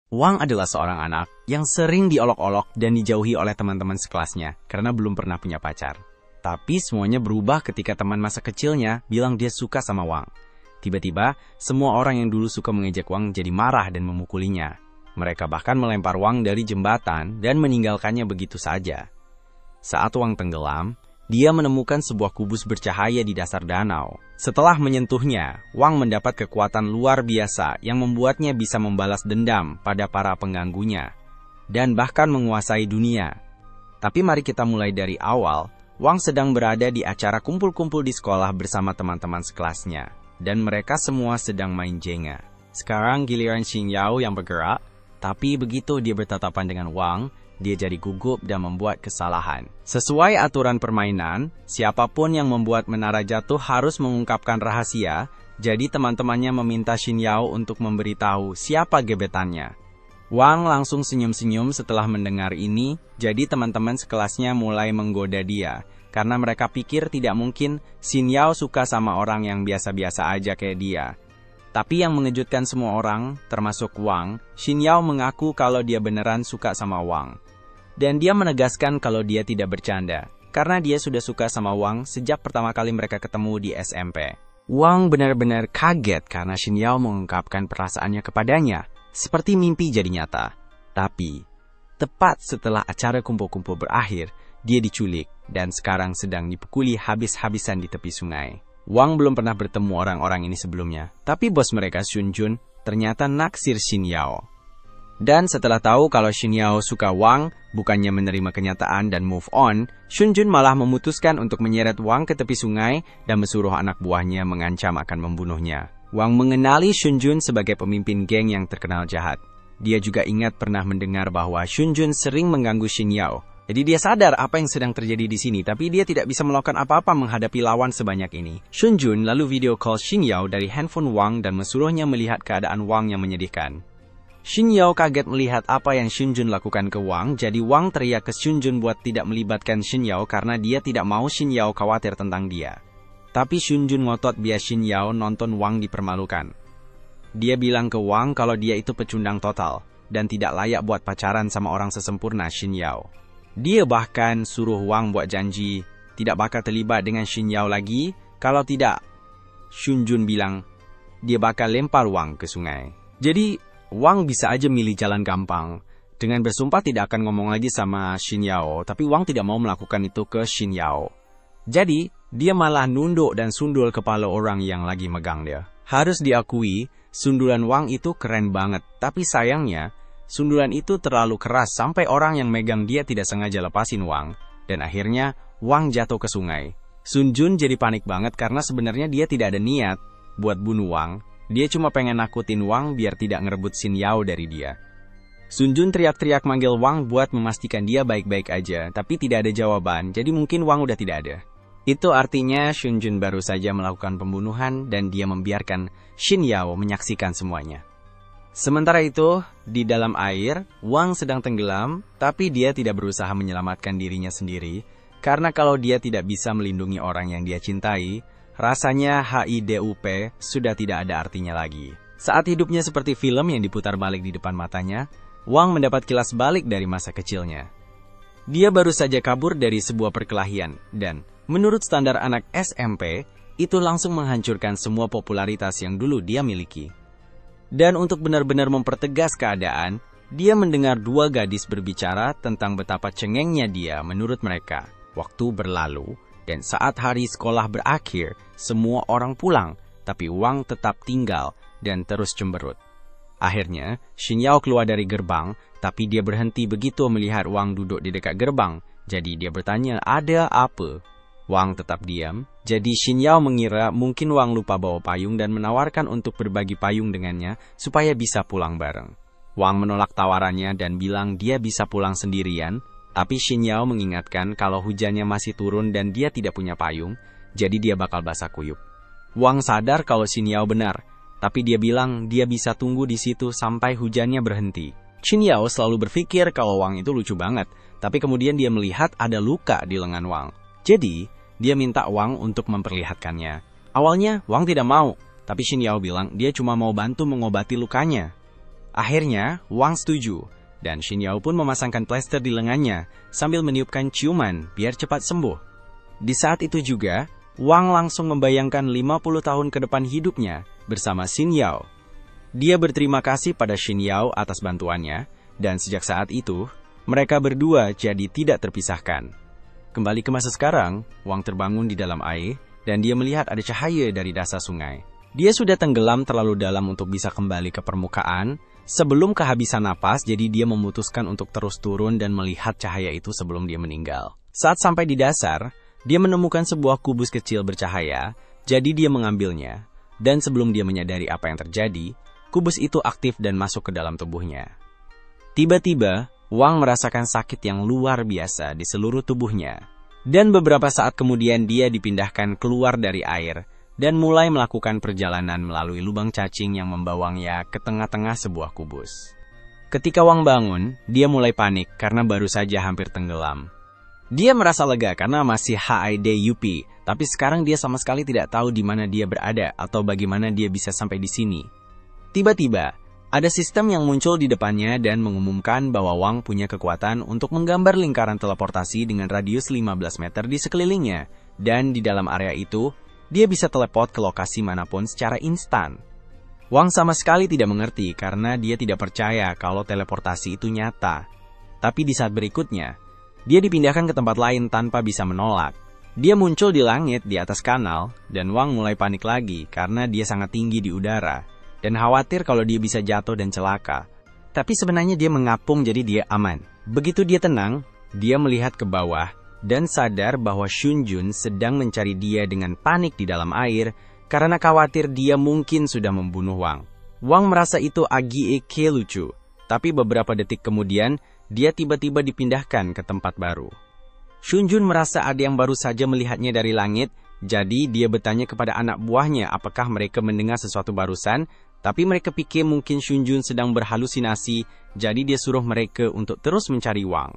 Wang adalah seorang anak yang sering diolok-olok dan dijauhi oleh teman-teman sekelasnya karena belum pernah punya pacar. Tapi semuanya berubah ketika teman masa kecilnya bilang dia suka sama Wang. Tiba-tiba, semua orang yang dulu suka mengejek Wang jadi marah dan memukulinya. Mereka bahkan melempar Wang dari jembatan dan meninggalkannya begitu saja. Saat Wang tenggelam, dia menemukan sebuah kubus bercahaya di dasar danau. Setelah menyentuhnya, Wang mendapat kekuatan luar biasa yang membuatnya bisa membalas dendam pada para pengganggunya dan bahkan menguasai dunia. Tapi mari kita mulai dari awal. Wang sedang berada di acara kumpul-kumpul di sekolah bersama teman-teman sekelasnya, dan mereka semua sedang main Jenga. Sekarang giliran Xin Yao yang bergerak, tapi begitu dia bertatapan dengan Wang, dia jadi gugup dan membuat kesalahan. Sesuai aturan permainan, siapapun yang membuat menara jatuh harus mengungkapkan rahasia, jadi teman-temannya meminta Xin Yao untuk memberitahu siapa gebetannya. Wang langsung senyum-senyum setelah mendengar ini, jadi teman-teman sekelasnya mulai menggoda dia, karena mereka pikir tidak mungkin Xin Yao suka sama orang yang biasa-biasa aja kayak dia. Tapi yang mengejutkan semua orang, termasuk Wang, Xin Yao mengaku kalau dia beneran suka sama Wang. Dan dia menegaskan kalau dia tidak bercanda, karena dia sudah suka sama Wang sejak pertama kali mereka ketemu di SMP. Wang benar-benar kaget karena Xin Yao mengungkapkan perasaannya kepadanya, seperti mimpi jadi nyata. Tapi, tepat setelah acara kumpul-kumpul berakhir, dia diculik dan sekarang sedang dipukuli habis-habisan di tepi sungai. Wang belum pernah bertemu orang-orang ini sebelumnya, tapi bos mereka Xun Jun ternyata naksir Xin Yao. Dan setelah tahu kalau Xin Yao suka Wang, bukannya menerima kenyataan dan move on, Xun Jun malah memutuskan untuk menyeret Wang ke tepi sungai dan menyuruh anak buahnya mengancam akan membunuhnya. Wang mengenali Xun Jun sebagai pemimpin geng yang terkenal jahat. Dia juga ingat pernah mendengar bahwa Xun Jun sering mengganggu Xin Yao. Jadi dia sadar apa yang sedang terjadi di sini, tapi dia tidak bisa melakukan apa-apa menghadapi lawan sebanyak ini. Xun Jun lalu video call Xin Yao dari handphone Wang dan menyuruhnya melihat keadaan Wang yang menyedihkan. Xin Yao kaget melihat apa yang Xun Jun lakukan ke Wang, jadi Wang teriak ke Xun Jun buat tidak melibatkan Xin Yao karena dia tidak mau Xin Yao khawatir tentang dia. Tapi Xun Jun ngotot biar Xin Yao nonton Wang dipermalukan. Dia bilang ke Wang kalau dia itu pecundang total, dan tidak layak buat pacaran sama orang sesempurna Xin Yao. Dia bahkan suruh Wang buat janji, tidak bakal terlibat dengan Xin Yao lagi, kalau tidak, Xun Jun bilang, dia bakal lempar Wang ke sungai. Jadi, Wang bisa aja milih jalan gampang, dengan bersumpah tidak akan ngomong lagi sama Xin Yao, tapi Wang tidak mau melakukan itu ke Xin Yao. Jadi, dia malah nunduk dan sundul kepala orang yang lagi megang dia. Harus diakui, sundulan Wang itu keren banget. Tapi sayangnya, sundulan itu terlalu keras sampai orang yang megang dia tidak sengaja lepasin Wang. Dan akhirnya, Wang jatuh ke sungai. Xun Jun jadi panik banget karena sebenarnya dia tidak ada niat buat bunuh Wang. Dia cuma pengen nakutin Wang biar tidak ngerebut Xin Yao dari dia. Xun Jun teriak-teriak manggil Wang buat memastikan dia baik-baik aja. Tapi tidak ada jawaban, jadi mungkin Wang udah tidak ada. Itu artinya Xun Jun baru saja melakukan pembunuhan dan dia membiarkan Xin Yao menyaksikan semuanya. Sementara itu, di dalam air, Wang sedang tenggelam, tapi dia tidak berusaha menyelamatkan dirinya sendiri, karena kalau dia tidak bisa melindungi orang yang dia cintai, rasanya HIDUP sudah tidak ada artinya lagi. Saat hidupnya seperti film yang diputar balik di depan matanya, Wang mendapat kilas balik dari masa kecilnya. Dia baru saja kabur dari sebuah perkelahian, dan menurut standar anak SMP, itu langsung menghancurkan semua popularitas yang dulu dia miliki. Dan untuk benar-benar mempertegas keadaan, dia mendengar dua gadis berbicara tentang betapa cengengnya dia menurut mereka. Waktu berlalu, dan saat hari sekolah berakhir, semua orang pulang, tapi Wang tetap tinggal dan terus cemberut. Akhirnya, Xin Yao keluar dari gerbang, tapi dia berhenti begitu melihat Wang duduk di dekat gerbang. Jadi dia bertanya, ada apa? Wang tetap diam, jadi Xin Yao mengira mungkin Wang lupa bawa payung dan menawarkan untuk berbagi payung dengannya supaya bisa pulang bareng. Wang menolak tawarannya dan bilang dia bisa pulang sendirian, tapi Xin Yao mengingatkan kalau hujannya masih turun dan dia tidak punya payung, jadi dia bakal basah kuyup. Wang sadar kalau Xin Yao benar, tapi dia bilang dia bisa tunggu di situ sampai hujannya berhenti. Xin Yao selalu berpikir kalau Wang itu lucu banget, tapi kemudian dia melihat ada luka di lengan Wang. Jadi, dia minta Wang untuk memperlihatkannya. Awalnya, Wang tidak mau, tapi Xin Yao bilang dia cuma mau bantu mengobati lukanya. Akhirnya, Wang setuju, dan Xin Yao pun memasangkan plester di lengannya sambil meniupkan ciuman biar cepat sembuh. Di saat itu juga, Wang langsung membayangkan 50 tahun ke depan hidupnya bersama Xin Yao. Dia berterima kasih pada Xin Yao atas bantuannya, dan sejak saat itu, mereka berdua jadi tidak terpisahkan. Kembali ke masa sekarang, Wang terbangun di dalam air, dan dia melihat ada cahaya dari dasar sungai. Dia sudah tenggelam terlalu dalam untuk bisa kembali ke permukaan, sebelum kehabisan napas, jadi dia memutuskan untuk terus turun dan melihat cahaya itu sebelum dia meninggal. Saat sampai di dasar, dia menemukan sebuah kubus kecil bercahaya, jadi dia mengambilnya. Dan sebelum dia menyadari apa yang terjadi, kubus itu aktif dan masuk ke dalam tubuhnya. Tiba-tiba, Wang merasakan sakit yang luar biasa di seluruh tubuhnya. Dan beberapa saat kemudian dia dipindahkan keluar dari air, dan mulai melakukan perjalanan melalui lubang cacing yang membawanya ke tengah-tengah sebuah kubus. Ketika Wang bangun, dia mulai panik karena baru saja hampir tenggelam. Dia merasa lega karena masih HIDUP, tapi sekarang dia sama sekali tidak tahu di mana dia berada atau bagaimana dia bisa sampai di sini. Tiba-tiba, ada sistem yang muncul di depannya dan mengumumkan bahwa Wang punya kekuatan untuk menggambar lingkaran teleportasi dengan radius 15 meter di sekelilingnya, dan di dalam area itu, dia bisa teleport ke lokasi manapun secara instan. Wang sama sekali tidak mengerti karena dia tidak percaya kalau teleportasi itu nyata. Tapi di saat berikutnya, dia dipindahkan ke tempat lain tanpa bisa menolak. Dia muncul di langit di atas kanal, dan Wang mulai panik lagi karena dia sangat tinggi di udara, dan khawatir kalau dia bisa jatuh dan celaka. Tapi sebenarnya dia mengapung jadi dia aman. Begitu dia tenang, dia melihat ke bawah, dan sadar bahwa Shunjun sedang mencari dia dengan panik di dalam air karena khawatir dia mungkin sudah membunuh Wang. Wang merasa itu agak lucu, tapi beberapa detik kemudian dia tiba-tiba dipindahkan ke tempat baru. Shunjun merasa ada yang baru saja melihatnya dari langit, jadi dia bertanya kepada anak buahnya apakah mereka mendengar sesuatu barusan, tapi mereka pikir mungkin Shunjun sedang berhalusinasi, jadi dia suruh mereka untuk terus mencari Wang.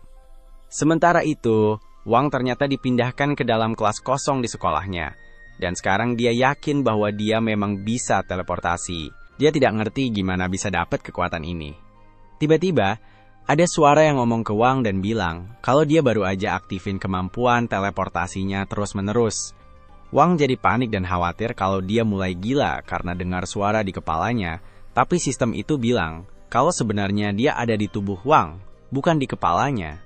Sementara itu, Wang ternyata dipindahkan ke dalam kelas kosong di sekolahnya, dan sekarang dia yakin bahwa dia memang bisa teleportasi. Dia tidak ngerti gimana bisa dapat kekuatan ini. Tiba-tiba, ada suara yang ngomong ke Wang dan bilang kalau dia baru aja aktifin kemampuan teleportasinya terus-menerus. Wang jadi panik dan khawatir kalau dia mulai gila karena dengar suara di kepalanya, tapi sistem itu bilang kalau sebenarnya dia ada di tubuh Wang, bukan di kepalanya.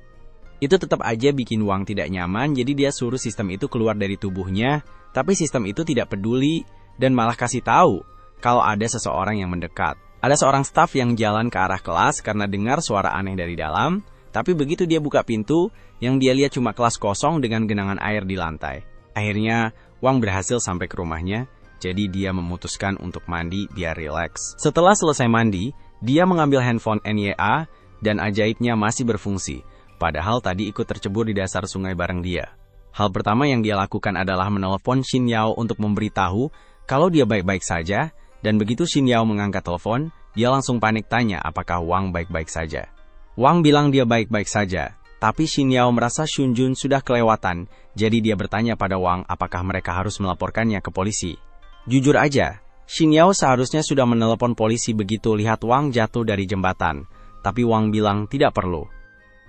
Itu tetap aja bikin Wang tidak nyaman, jadi dia suruh sistem itu keluar dari tubuhnya, tapi sistem itu tidak peduli dan malah kasih tahu kalau ada seseorang yang mendekat. Ada seorang staf yang jalan ke arah kelas karena dengar suara aneh dari dalam, tapi begitu dia buka pintu, yang dia lihat cuma kelas kosong dengan genangan air di lantai. Akhirnya, Wang berhasil sampai ke rumahnya, jadi dia memutuskan untuk mandi biar rileks. Setelah selesai mandi, dia mengambil handphone NYA dan ajaibnya masih berfungsi. Padahal tadi ikut tercebur di dasar sungai bareng dia. Hal pertama yang dia lakukan adalah menelepon Xin Yao untuk memberitahu kalau dia baik-baik saja, dan begitu Xin Yao mengangkat telepon, dia langsung panik tanya apakah Wang baik-baik saja. Wang bilang dia baik-baik saja, tapi Xin Yao merasa Shunjun sudah kelewatan, jadi dia bertanya pada Wang apakah mereka harus melaporkannya ke polisi. Jujur aja, Xin Yao seharusnya sudah menelepon polisi begitu lihat Wang jatuh dari jembatan, tapi Wang bilang tidak perlu.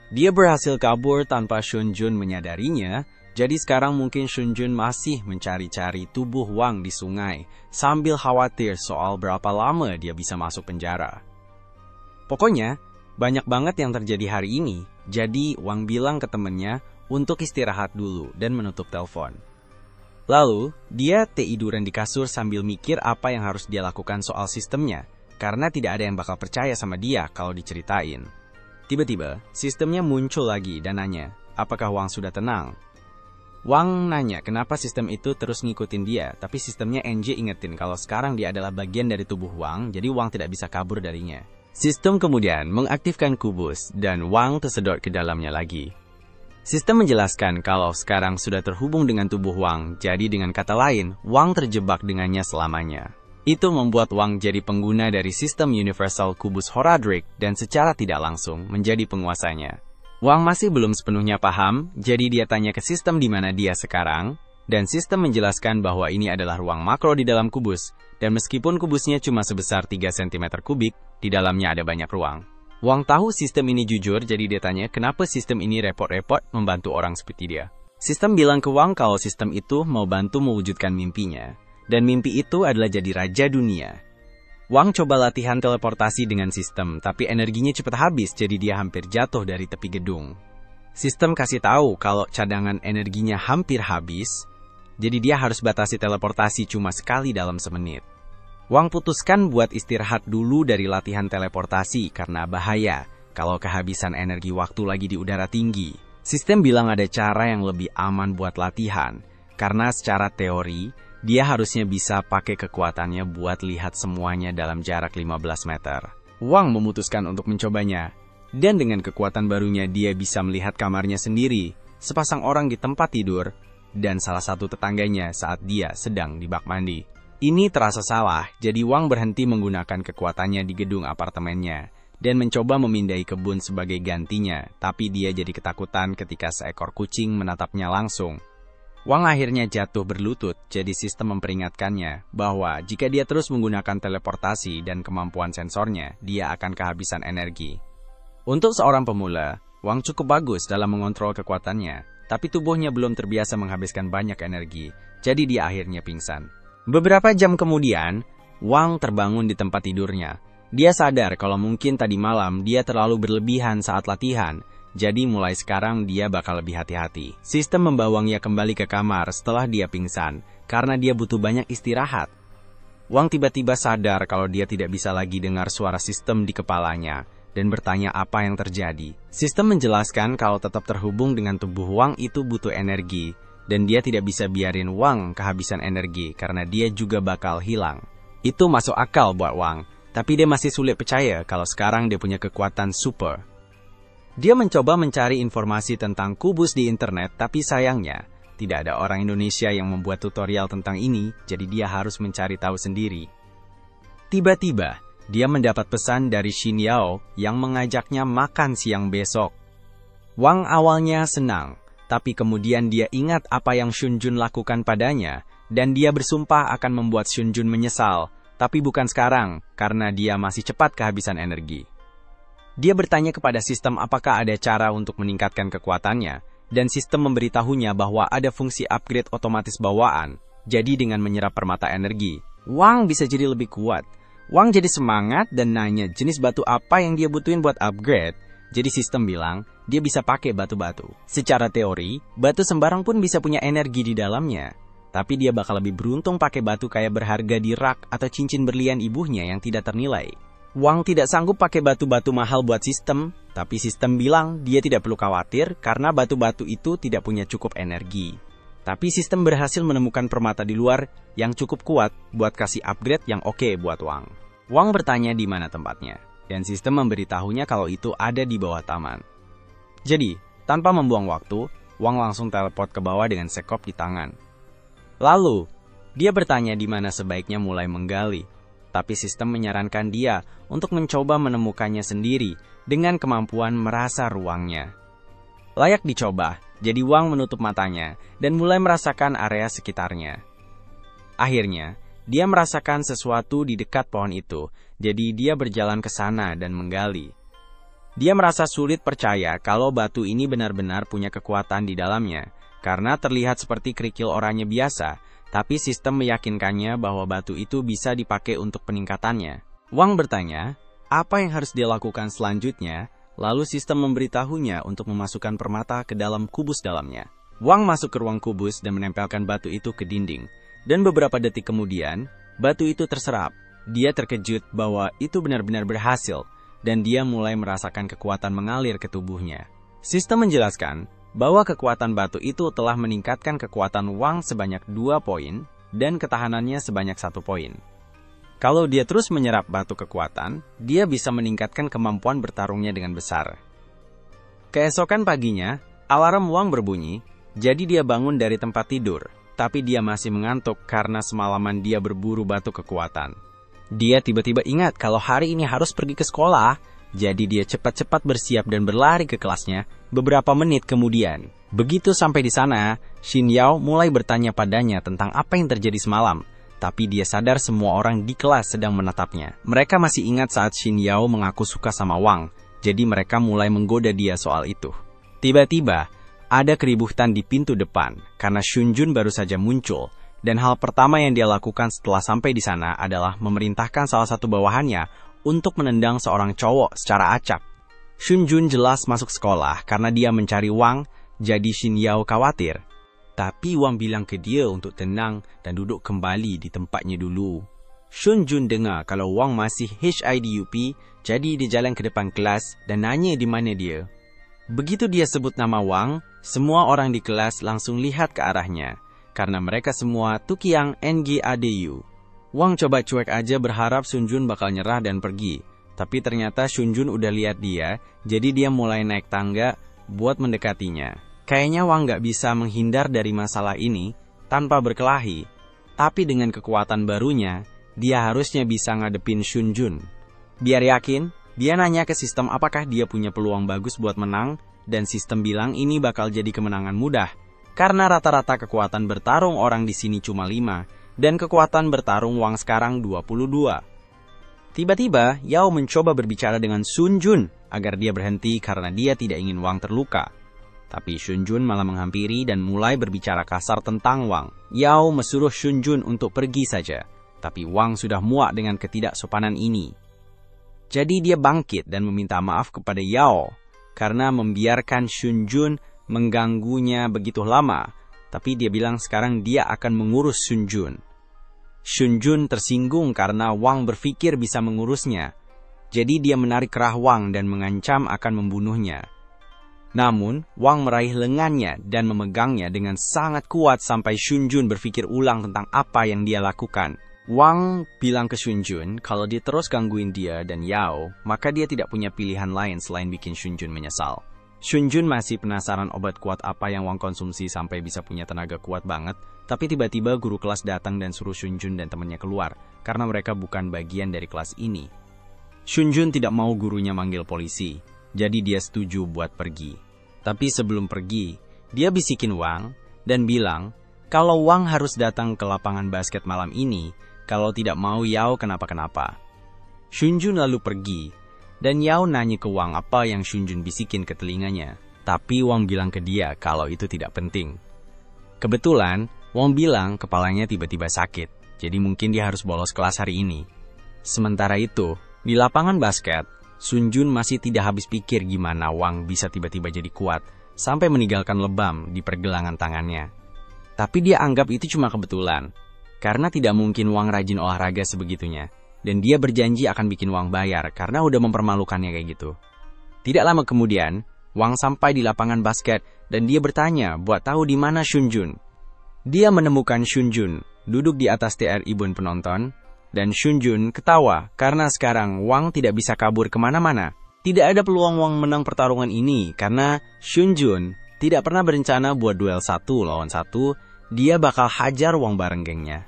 Dia berhasil kabur tanpa Shunjun menyadarinya, jadi sekarang mungkin Shunjun masih mencari-cari tubuh Wang di sungai, sambil khawatir soal berapa lama dia bisa masuk penjara. Pokoknya, banyak banget yang terjadi hari ini, jadi Wang bilang ke temennya untuk istirahat dulu dan menutup telepon. Lalu, dia tiduran di kasur sambil mikir apa yang harus dia lakukan soal sistemnya, karena tidak ada yang bakal percaya sama dia kalau diceritain. Tiba-tiba, sistemnya muncul lagi dan nanya, apakah Wang sudah tenang? Wang nanya kenapa sistem itu terus ngikutin dia, tapi sistemnya NJ ingetin kalau sekarang dia adalah bagian dari tubuh Wang, jadi Wang tidak bisa kabur darinya. Sistem kemudian mengaktifkan kubus, dan Wang tersedot ke dalamnya lagi. Sistem menjelaskan kalau sekarang sudah terhubung dengan tubuh Wang, jadi dengan kata lain, Wang terjebak dengannya selamanya. Itu membuat Wang jadi pengguna dari sistem Universal Kubus Horadric dan secara tidak langsung menjadi penguasanya. Wang masih belum sepenuhnya paham, jadi dia tanya ke sistem di mana dia sekarang. Dan sistem menjelaskan bahwa ini adalah ruang makro di dalam kubus, dan meskipun kubusnya cuma sebesar 3 cm kubik, di dalamnya ada banyak ruang. Wang tahu sistem ini jujur, jadi dia tanya kenapa sistem ini repot-repot membantu orang seperti dia. Sistem bilang ke Wang kalau sistem itu mau bantu mewujudkan mimpinya, dan mimpi itu adalah jadi raja dunia. Wang coba latihan teleportasi dengan sistem, tapi energinya cepat habis, jadi dia hampir jatuh dari tepi gedung. Sistem kasih tahu kalau cadangan energinya hampir habis, jadi dia harus batasi teleportasi cuma sekali dalam semenit. Wang putuskan buat istirahat dulu dari latihan teleportasi karena bahaya kalau kehabisan energi waktu lagi di udara tinggi. Sistem bilang ada cara yang lebih aman buat latihan, karena secara teori, dia harusnya bisa pakai kekuatannya buat lihat semuanya dalam jarak 15 meter. Wang memutuskan untuk mencobanya, dan dengan kekuatan barunya dia bisa melihat kamarnya sendiri, sepasang orang di tempat tidur, dan salah satu tetangganya saat dia sedang di bak mandi. Ini terasa salah, jadi Wang berhenti menggunakan kekuatannya di gedung apartemennya, dan mencoba memindai kebun sebagai gantinya, tapi dia jadi ketakutan ketika seekor kucing menatapnya langsung. Wang akhirnya jatuh berlutut, jadi sistem memperingatkannya bahwa jika dia terus menggunakan teleportasi dan kemampuan sensornya, dia akan kehabisan energi. Untuk seorang pemula, Wang cukup bagus dalam mengontrol kekuatannya, tapi tubuhnya belum terbiasa menghabiskan banyak energi, jadi dia akhirnya pingsan. Beberapa jam kemudian, Wang terbangun di tempat tidurnya. Dia sadar kalau mungkin tadi malam dia terlalu berlebihan saat latihan, jadi mulai sekarang dia bakal lebih hati-hati. Sistem membawanya kembali ke kamar setelah dia pingsan, karena dia butuh banyak istirahat. Wang tiba-tiba sadar kalau dia tidak bisa lagi dengar suara sistem di kepalanya, dan bertanya apa yang terjadi. Sistem menjelaskan kalau tetap terhubung dengan tubuh Wang itu butuh energi, dan dia tidak bisa biarin Wang kehabisan energi karena dia juga bakal hilang. Itu masuk akal buat Wang, tapi dia masih sulit percaya kalau sekarang dia punya kekuatan super. Dia mencoba mencari informasi tentang kubus di internet, tapi sayangnya, tidak ada orang Indonesia yang membuat tutorial tentang ini, jadi dia harus mencari tahu sendiri. Tiba-tiba, dia mendapat pesan dari Xin Yao yang mengajaknya makan siang besok. Wang awalnya senang, tapi kemudian dia ingat apa yang Xun Jun lakukan padanya, dan dia bersumpah akan membuat Xun Jun menyesal, tapi bukan sekarang, karena dia masih cepat kehabisan energi. Dia bertanya kepada sistem apakah ada cara untuk meningkatkan kekuatannya, dan sistem memberitahunya bahwa ada fungsi upgrade otomatis bawaan, jadi dengan menyerap permata energi, Wang bisa jadi lebih kuat. Wang jadi semangat dan nanya jenis batu apa yang dia butuhin buat upgrade. Jadi sistem bilang, dia bisa pakai batu-batu. Secara teori, batu sembarang pun bisa punya energi di dalamnya. Tapi dia bakal lebih beruntung pakai batu kayak berharga di rak atau cincin berlian ibunya yang tidak ternilai. Wang tidak sanggup pakai batu-batu mahal buat sistem, tapi sistem bilang dia tidak perlu khawatir karena batu-batu itu tidak punya cukup energi. Tapi sistem berhasil menemukan permata di luar yang cukup kuat buat kasih upgrade yang oke buat Wang. Wang bertanya di mana tempatnya, dan sistem memberitahunya kalau itu ada di bawah taman. Jadi, tanpa membuang waktu, Wang langsung teleport ke bawah dengan sekop di tangan. Lalu, dia bertanya di mana sebaiknya mulai menggali, tapi sistem menyarankan dia untuk mencoba menemukannya sendiri dengan kemampuan merasa ruangnya. Layak dicoba. Jadi Wang menutup matanya dan mulai merasakan area sekitarnya. Akhirnya, dia merasakan sesuatu di dekat pohon itu, jadi dia berjalan ke sana dan menggali. Dia merasa sulit percaya kalau batu ini benar-benar punya kekuatan di dalamnya, karena terlihat seperti kerikil oranye biasa, tapi sistem meyakinkannya bahwa batu itu bisa dipakai untuk peningkatannya. Wang bertanya, apa yang harus dia lakukan selanjutnya? Lalu sistem memberitahunya untuk memasukkan permata ke dalam kubus dalamnya. Wang masuk ke ruang kubus dan menempelkan batu itu ke dinding. Dan beberapa detik kemudian, batu itu terserap. Dia terkejut bahwa itu benar-benar berhasil, dan dia mulai merasakan kekuatan mengalir ke tubuhnya. Sistem menjelaskan bahwa kekuatan batu itu telah meningkatkan kekuatan Wang sebanyak 2 poin, dan ketahanannya sebanyak 1 poin. Kalau dia terus menyerap batu kekuatan, dia bisa meningkatkan kemampuan bertarungnya dengan besar. Keesokan paginya, alarm Wang berbunyi, jadi dia bangun dari tempat tidur, tapi dia masih mengantuk karena semalaman dia berburu batu kekuatan. Dia tiba-tiba ingat kalau hari ini harus pergi ke sekolah, jadi dia cepat-cepat bersiap dan berlari ke kelasnya beberapa menit kemudian. Begitu sampai di sana, Xin Yao mulai bertanya padanya tentang apa yang terjadi semalam. Tapi dia sadar semua orang di kelas sedang menatapnya. Mereka masih ingat saat Xin Yao mengaku suka sama Wang, jadi mereka mulai menggoda dia soal itu. Tiba-tiba, ada keributan di pintu depan karena Xun Jun baru saja muncul. Dan hal pertama yang dia lakukan setelah sampai di sana adalah memerintahkan salah satu bawahannya untuk menendang seorang cowok secara acak. Xun Jun jelas masuk sekolah karena dia mencari Wang, jadi Xin Yao khawatir. Tapi Wang bilang ke dia untuk tenang dan duduk kembali di tempatnya dulu. Xun Jun dengar kalau Wang masih HIDUP, jadi dia jalan ke depan kelas dan nanya di mana dia. Begitu dia sebut nama Wang, semua orang di kelas langsung lihat ke arahnya. Karena mereka semua Tukiang NGADU. Wang coba cuek aja berharap Xun Jun bakal nyerah dan pergi. Tapi ternyata Xun Jun udah lihat dia, jadi dia mulai naik tangga buat mendekatinya. Kayaknya Wang gak bisa menghindar dari masalah ini tanpa berkelahi. Tapi dengan kekuatan barunya, dia harusnya bisa ngadepin Xun Jun. Biar yakin, dia nanya ke sistem apakah dia punya peluang bagus buat menang, dan sistem bilang ini bakal jadi kemenangan mudah. Karena rata-rata kekuatan bertarung orang di sini cuma 5, dan kekuatan bertarung Wang sekarang 22. Tiba-tiba, Yao mencoba berbicara dengan Xun Jun agar dia berhenti karena dia tidak ingin Wang terluka. Tapi Xun Jun malah menghampiri dan mulai berbicara kasar tentang Wang. Yao mesuruh Xun Jun untuk pergi saja, tapi Wang sudah muak dengan ketidaksopanan ini. Jadi dia bangkit dan meminta maaf kepada Yao karena membiarkan Xun Jun mengganggunya begitu lama, tapi dia bilang sekarang dia akan mengurus Xun Jun. Xun Jun tersinggung karena Wang berpikir bisa mengurusnya, jadi dia menarik kerah Wang dan mengancam akan membunuhnya. Namun, Wang meraih lengannya dan memegangnya dengan sangat kuat sampai Xun Jun berpikir ulang tentang apa yang dia lakukan. Wang bilang ke Xun Jun kalau dia terus gangguin dia dan Yao, maka dia tidak punya pilihan lain selain bikin Xun Jun menyesal. Xun Jun masih penasaran obat kuat apa yang Wang konsumsi sampai bisa punya tenaga kuat banget, tapi tiba-tiba guru kelas datang dan suruh Xun Jun dan temannya keluar, karena mereka bukan bagian dari kelas ini. Xun Jun tidak mau gurunya manggil polisi, jadi dia setuju buat pergi. Tapi sebelum pergi, dia bisikin Wang dan bilang kalau Wang harus datang ke lapangan basket malam ini, kalau tidak mau Yao kenapa-kenapa. Xun Jun lalu pergi. Dan Yao nanya ke Wang apa yang Xun Jun bisikin ke telinganya. Tapi Wang bilang ke dia kalau itu tidak penting. Kebetulan, Wang bilang kepalanya tiba-tiba sakit. Jadi mungkin dia harus bolos kelas hari ini. Sementara itu, di lapangan basket, Xun Jun masih tidak habis pikir gimana Wang bisa tiba-tiba jadi kuat, sampai meninggalkan lebam di pergelangan tangannya. Tapi dia anggap itu cuma kebetulan. Karena tidak mungkin Wang rajin olahraga sebegitunya. Dan dia berjanji akan bikin Wang bayar karena udah mempermalukannya kayak gitu. Tidak lama kemudian, Wang sampai di lapangan basket dan dia bertanya buat tahu di mana Xun Jun. Dia menemukan Xun Jun duduk di atas TR Ibun penonton dan Xun Jun ketawa karena sekarang Wang tidak bisa kabur kemana-mana. Tidak ada peluang Wang menang pertarungan ini karena Xun Jun tidak pernah berencana buat duel 1 lawan 1, dia bakal hajar Wang bareng gengnya.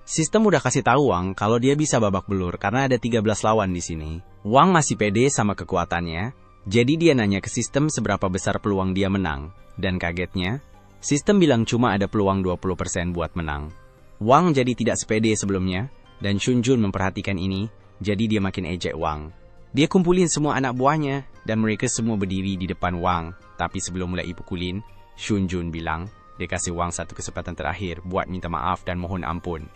Sistem udah kasih tahu Wang kalau dia bisa babak belur karena ada 13 lawan di sini. Wang masih pede sama kekuatannya, jadi dia nanya ke sistem seberapa besar peluang dia menang. Dan kagetnya, sistem bilang cuma ada peluang 20% buat menang. Wang jadi tidak sepede sebelumnya, dan Xun Jun memperhatikan ini, jadi dia makin ejek Wang. Dia kumpulin semua anak buahnya, dan mereka semua berdiri di depan Wang. Tapi sebelum mulai dipukulin, Xun Jun bilang, dia kasih Wang satu kesempatan terakhir buat minta maaf dan mohon ampun.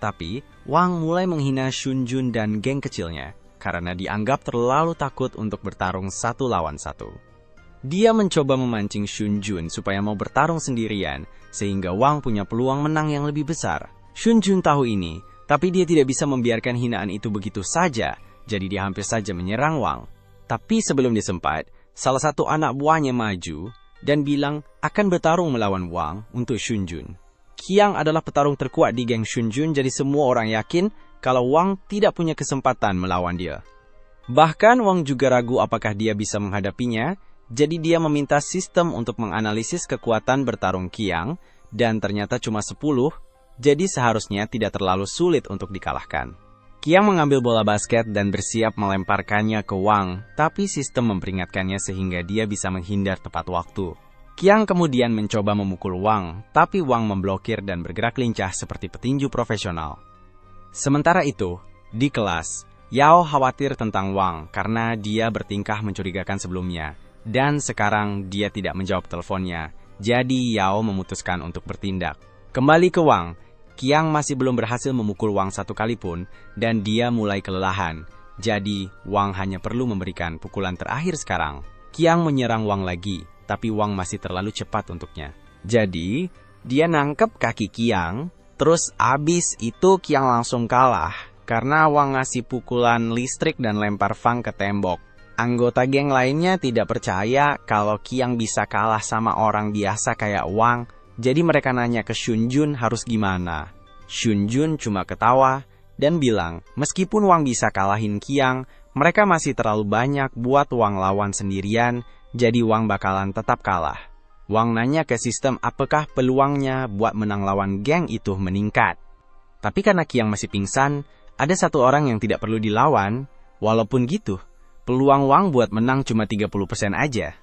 Tapi, Wang mulai menghina Xun Jun dan geng kecilnya, karena dianggap terlalu takut untuk bertarung 1 lawan 1. Dia mencoba memancing Xun Jun supaya mau bertarung sendirian, sehingga Wang punya peluang menang yang lebih besar. Xun Jun tahu ini, tapi dia tidak bisa membiarkan hinaan itu begitu saja, jadi dia hampir saja menyerang Wang. Tapi sebelum dia sempat, salah satu anak buahnya maju dan bilang akan bertarung melawan Wang untuk Xun Jun. Qiang adalah petarung terkuat di geng Xun Jun, jadi semua orang yakin kalau Wang tidak punya kesempatan melawan dia. Bahkan Wang juga ragu apakah dia bisa menghadapinya, jadi dia meminta sistem untuk menganalisis kekuatan bertarung Qiang, dan ternyata cuma 10, jadi seharusnya tidak terlalu sulit untuk dikalahkan. Qiang mengambil bola basket dan bersiap melemparkannya ke Wang, tapi sistem memperingatkannya sehingga dia bisa menghindar tepat waktu. Qiang kemudian mencoba memukul Wang, tapi Wang memblokir dan bergerak lincah seperti petinju profesional. Sementara itu, di kelas, Yao khawatir tentang Wang karena dia bertingkah mencurigakan sebelumnya, dan sekarang dia tidak menjawab teleponnya, jadi Yao memutuskan untuk bertindak. Kembali ke Wang, Qiang masih belum berhasil memukul Wang satu kali pun, dan dia mulai kelelahan, jadi Wang hanya perlu memberikan pukulan terakhir sekarang. Qiang menyerang Wang lagi, tapi Wang masih terlalu cepat untuknya. Jadi, dia nangkep kaki Qiang, terus abis itu Qiang langsung kalah, karena Wang ngasih pukulan listrik dan lempar Fang ke tembok. Anggota geng lainnya tidak percaya kalau Qiang bisa kalah sama orang biasa kayak Wang, jadi mereka nanya ke Shunjun harus gimana. Shunjun cuma ketawa dan bilang, meskipun Wang bisa kalahin Qiang, mereka masih terlalu banyak buat Wang lawan sendirian, jadi Wang bakalan tetap kalah. Wang nanya ke sistem apakah peluangnya buat menang lawan geng itu meningkat. Tapi karena Qiang masih pingsan, ada satu orang yang tidak perlu dilawan. Walaupun gitu, peluang Wang buat menang cuma 30% aja.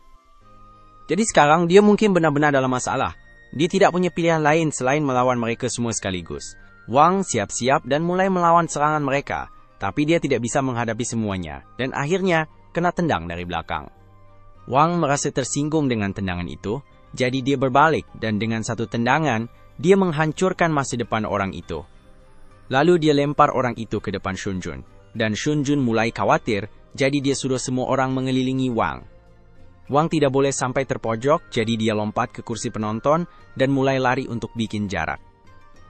Jadi sekarang dia mungkin benar-benar dalam masalah. Dia tidak punya pilihan lain selain melawan mereka semua sekaligus. Wang siap-siap dan mulai melawan serangan mereka, tapi dia tidak bisa menghadapi semuanya, dan akhirnya kena tendang dari belakang. Wang merasa tersinggung dengan tendangan itu, jadi dia berbalik dan dengan satu tendangan, dia menghancurkan masa depan orang itu. Lalu dia lempar orang itu ke depan Shunjun, dan Shunjun mulai khawatir, jadi dia suruh semua orang mengelilingi Wang. Wang tidak boleh sampai terpojok, jadi dia lompat ke kursi penonton dan mulai lari untuk bikin jarak.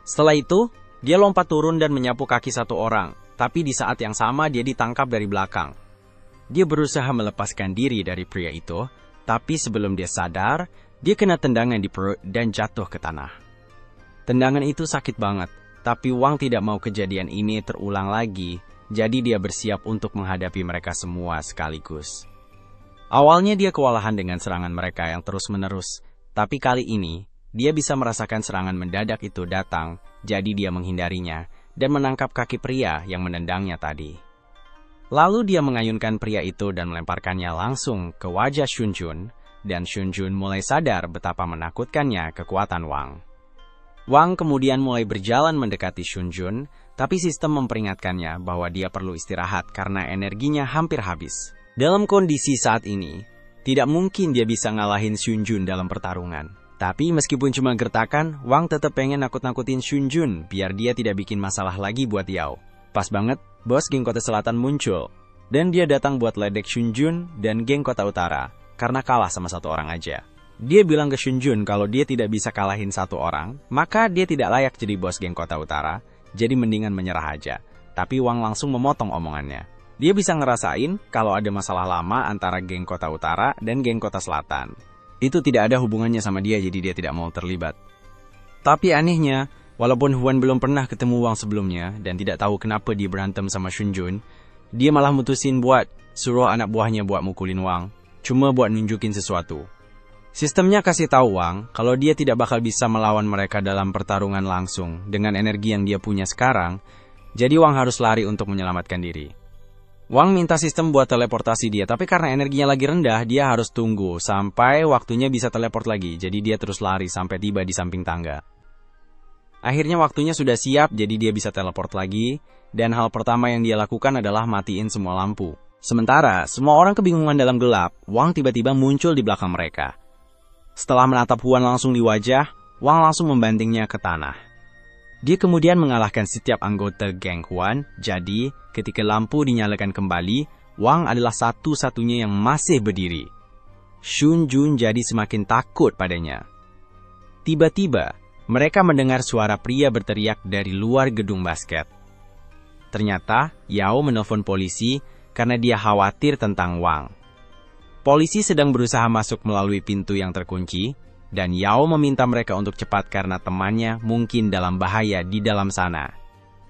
Setelah itu, dia lompat turun dan menyapu kaki satu orang, tapi di saat yang sama dia ditangkap dari belakang. Dia berusaha melepaskan diri dari pria itu, tapi sebelum dia sadar, dia kena tendangan di perut dan jatuh ke tanah. Tendangan itu sakit banget, tapi Wang tidak mau kejadian ini terulang lagi, jadi dia bersiap untuk menghadapi mereka semua sekaligus. Awalnya dia kewalahan dengan serangan mereka yang terus-menerus, tapi kali ini, dia bisa merasakan serangan mendadak itu datang, jadi dia menghindarinya, dan menangkap kaki pria yang menendangnya tadi. Lalu dia mengayunkan pria itu dan melemparkannya langsung ke wajah Shunjun, dan Shunjun mulai sadar betapa menakutkannya kekuatan Wang. Wang kemudian mulai berjalan mendekati Shunjun, tapi sistem memperingatkannya bahwa dia perlu istirahat karena energinya hampir habis. Dalam kondisi saat ini, tidak mungkin dia bisa ngalahin Shunjun dalam pertarungan. Tapi meskipun cuma gertakan, Wang tetap pengen nakut-nakutin Shunjun biar dia tidak bikin masalah lagi buat Yao. Pas banget, bos geng Kota Selatan muncul, dan dia datang buat ledek Shunjun dan geng Kota Utara, karena kalah sama satu orang aja. Dia bilang ke Shunjun kalau dia tidak bisa kalahin satu orang, maka dia tidak layak jadi bos geng Kota Utara, jadi mendingan menyerah aja. Tapi Wang langsung memotong omongannya. Dia bisa ngerasain kalau ada masalah lama antara geng Kota Utara dan geng Kota Selatan. Itu tidak ada hubungannya sama dia, jadi dia tidak mau terlibat. Tapi anehnya, walaupun Huan belum pernah ketemu Wang sebelumnya dan tidak tahu kenapa dia berantem sama Shunjun, dia malah mutusin buat suruh anak buahnya buat mukulin Wang, cuma buat nunjukin sesuatu. Sistemnya kasih tahu Wang kalau dia tidak bakal bisa melawan mereka dalam pertarungan langsung dengan energi yang dia punya sekarang, jadi Wang harus lari untuk menyelamatkan diri. Wang minta sistem buat teleportasi dia, tapi karena energinya lagi rendah, dia harus tunggu sampai waktunya bisa teleport lagi, jadi dia terus lari sampai tiba di samping tangga. Akhirnya waktunya sudah siap, jadi dia bisa teleport lagi, dan hal pertama yang dia lakukan adalah matiin semua lampu. Sementara, semua orang kebingungan dalam gelap, Wang tiba-tiba muncul di belakang mereka. Setelah menatap Huan langsung di wajah, Wang langsung membantingnya ke tanah. Dia kemudian mengalahkan setiap anggota geng Huan, jadi ketika lampu dinyalakan kembali, Wang adalah satu-satunya yang masih berdiri. Shunjun jadi semakin takut padanya. Tiba-tiba, mereka mendengar suara pria berteriak dari luar gedung basket. Ternyata, Yao menelpon polisi karena dia khawatir tentang Wang. Polisi sedang berusaha masuk melalui pintu yang terkunci, dan Yao meminta mereka untuk cepat karena temannya mungkin dalam bahaya di dalam sana.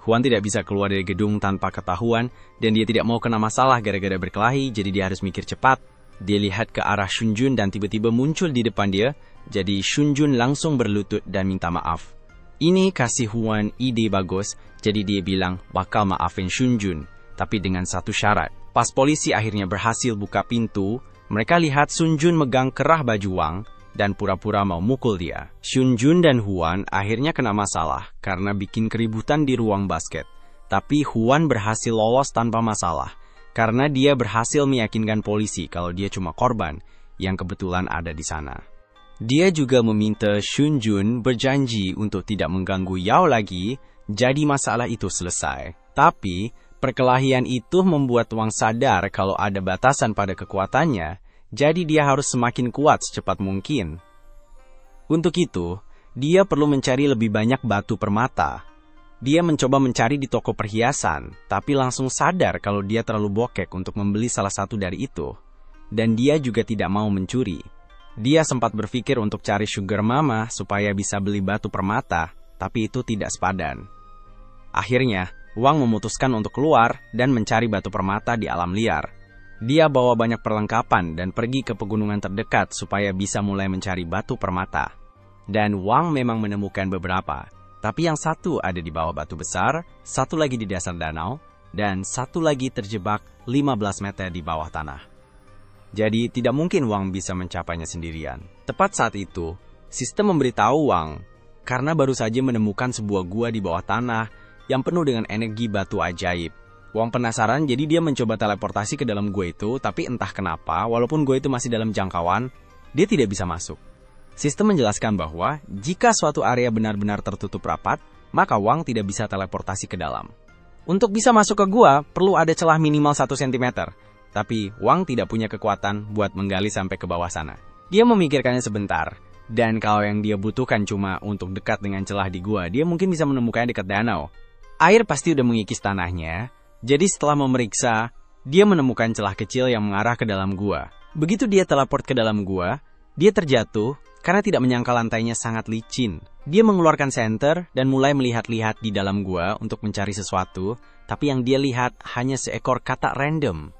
Huan tidak bisa keluar dari gedung tanpa ketahuan, dan dia tidak mau kena masalah gara-gara berkelahi, jadi dia harus mikir cepat. Dia lihat ke arah Shunjun dan tiba-tiba muncul di depan dia, jadi Shunjun langsung berlutut dan minta maaf. Ini kasih Huan ide bagus, jadi dia bilang bakal maafin Shunjun, tapi dengan satu syarat. Pas polisi akhirnya berhasil buka pintu, mereka lihat Shunjun megang kerah baju Wang, dan pura-pura mau mukul dia. Shunjun dan Huan akhirnya kena masalah karena bikin keributan di ruang basket. Tapi Huan berhasil lolos tanpa masalah karena dia berhasil meyakinkan polisi kalau dia cuma korban yang kebetulan ada di sana. Dia juga meminta Shunjun berjanji untuk tidak mengganggu Yao lagi, jadi masalah itu selesai. Tapi, perkelahian itu membuat Wang sadar kalau ada batasan pada kekuatannya, jadi dia harus semakin kuat secepat mungkin. Untuk itu, dia perlu mencari lebih banyak batu permata. Dia mencoba mencari di toko perhiasan, tapi langsung sadar kalau dia terlalu bokek untuk membeli salah satu dari itu. Dan dia juga tidak mau mencuri. Dia sempat berpikir untuk cari sugar mama supaya bisa beli batu permata, tapi itu tidak sepadan. Akhirnya, Wang memutuskan untuk keluar dan mencari batu permata di alam liar. Dia bawa banyak perlengkapan dan pergi ke pegunungan terdekat supaya bisa mulai mencari batu permata. Dan Wang memang menemukan beberapa, tapi yang satu ada di bawah batu besar, satu lagi di dasar danau, dan satu lagi terjebak 15 meter di bawah tanah. Jadi, tidak mungkin Wang bisa mencapainya sendirian. Tepat saat itu, sistem memberitahu Wang, karena baru saja menemukan sebuah gua di bawah tanah yang penuh dengan energi batu ajaib. Wang penasaran, jadi dia mencoba teleportasi ke dalam gua itu, tapi entah kenapa, walaupun gua itu masih dalam jangkauan, dia tidak bisa masuk. Sistem menjelaskan bahwa, jika suatu area benar-benar tertutup rapat, maka Wang tidak bisa teleportasi ke dalam. Untuk bisa masuk ke gua, perlu ada celah minimal 1 cm. Tapi Wang tidak punya kekuatan buat menggali sampai ke bawah sana. Dia memikirkannya sebentar, dan kalau yang dia butuhkan cuma untuk dekat dengan celah di gua, dia mungkin bisa menemukannya dekat danau. Air pasti udah mengikis tanahnya, jadi setelah memeriksa, dia menemukan celah kecil yang mengarah ke dalam gua. Begitu dia teleport ke dalam gua, dia terjatuh karena tidak menyangka lantainya sangat licin. Dia mengeluarkan senter dan mulai melihat-lihat di dalam gua untuk mencari sesuatu, tapi yang dia lihat hanya seekor katak random.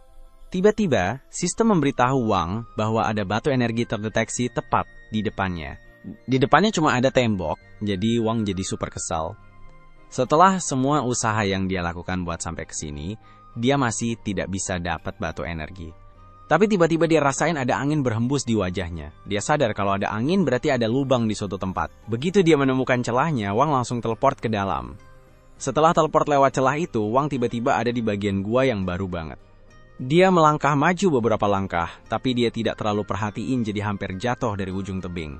Tiba-tiba, sistem memberitahu Wang bahwa ada batu energi terdeteksi tepat di depannya. Di depannya cuma ada tembok, jadi Wang jadi super kesal. Setelah semua usaha yang dia lakukan buat sampai ke sini, dia masih tidak bisa dapat batu energi. Tapi tiba-tiba dia rasain ada angin berhembus di wajahnya. Dia sadar kalau ada angin berarti ada lubang di suatu tempat. Begitu dia menemukan celahnya, Wang langsung teleport ke dalam. Setelah teleport lewat celah itu, Wang tiba-tiba ada di bagian gua yang baru banget. Dia melangkah maju beberapa langkah, tapi dia tidak terlalu perhatiin jadi hampir jatuh dari ujung tebing.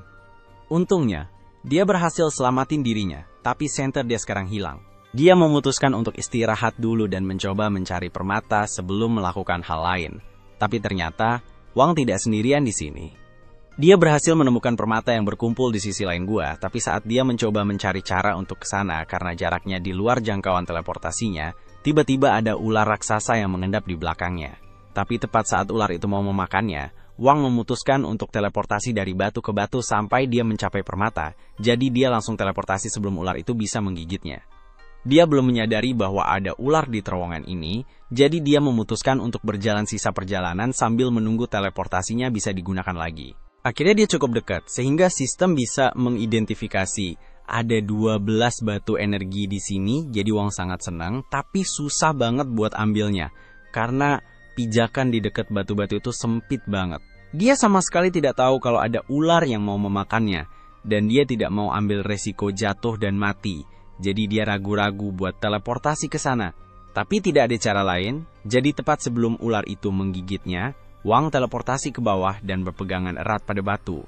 Untungnya, dia berhasil selamatin dirinya, tapi senter dia sekarang hilang. Dia memutuskan untuk istirahat dulu dan mencoba mencari permata sebelum melakukan hal lain. Tapi ternyata, Wang tidak sendirian di sini. Dia berhasil menemukan permata yang berkumpul di sisi lain gua, tapi saat dia mencoba mencari cara untuk ke sana karena jaraknya di luar jangkauan teleportasinya, tiba-tiba ada ular raksasa yang mengendap di belakangnya. Tapi tepat saat ular itu mau memakannya, Wang memutuskan untuk teleportasi dari batu ke batu sampai dia mencapai permata, jadi dia langsung teleportasi sebelum ular itu bisa menggigitnya. Dia belum menyadari bahwa ada ular di terowongan ini, jadi dia memutuskan untuk berjalan sisa perjalanan sambil menunggu teleportasinya bisa digunakan lagi. Akhirnya dia cukup dekat, sehingga sistem bisa mengidentifikasi ada 12 batu energi di sini, jadi Wang sangat senang, tapi susah banget buat ambilnya, karena pijakan di dekat batu-batu itu sempit banget. Dia sama sekali tidak tahu kalau ada ular yang mau memakannya, dan dia tidak mau ambil resiko jatuh dan mati, jadi dia ragu-ragu buat teleportasi ke sana. Tapi tidak ada cara lain, jadi tepat sebelum ular itu menggigitnya, Wang teleportasi ke bawah dan berpegangan erat pada batu.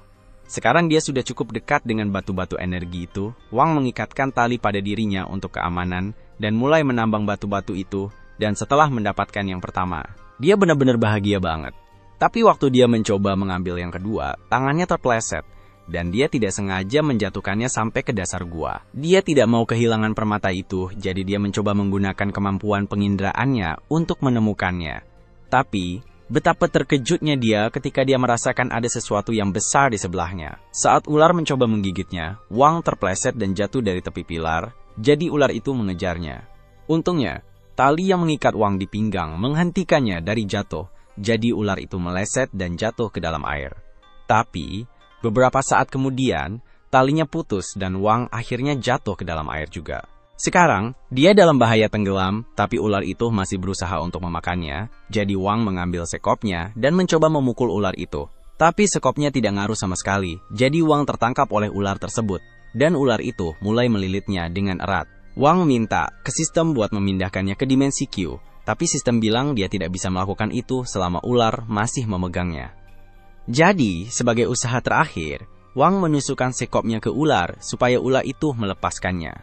Sekarang dia sudah cukup dekat dengan batu-batu energi itu. Wang mengikatkan tali pada dirinya untuk keamanan dan mulai menambang batu-batu itu, dan setelah mendapatkan yang pertama, dia benar-benar bahagia banget. Tapi waktu dia mencoba mengambil yang kedua, tangannya terpleset, dan dia tidak sengaja menjatuhkannya sampai ke dasar gua. Dia tidak mau kehilangan permata itu, jadi dia mencoba menggunakan kemampuan pengindraannya untuk menemukannya. Tapi betapa terkejutnya dia ketika dia merasakan ada sesuatu yang besar di sebelahnya. Saat ular mencoba menggigitnya, Wang terpleset dan jatuh dari tepi pilar, jadi ular itu mengejarnya. Untungnya, tali yang mengikat Wang di pinggang menghentikannya dari jatuh, jadi ular itu meleset dan jatuh ke dalam air. Tapi, beberapa saat kemudian, talinya putus dan Wang akhirnya jatuh ke dalam air juga. Sekarang, dia dalam bahaya tenggelam, tapi ular itu masih berusaha untuk memakannya, jadi Wang mengambil sekopnya dan mencoba memukul ular itu. Tapi sekopnya tidak ngaruh sama sekali, jadi Wang tertangkap oleh ular tersebut. Dan ular itu mulai melilitnya dengan erat. Wang minta ke sistem buat memindahkannya ke dimensi Q, tapi sistem bilang dia tidak bisa melakukan itu selama ular masih memegangnya. Jadi, sebagai usaha terakhir, Wang menusukkan sekopnya ke ular supaya ular itu melepaskannya.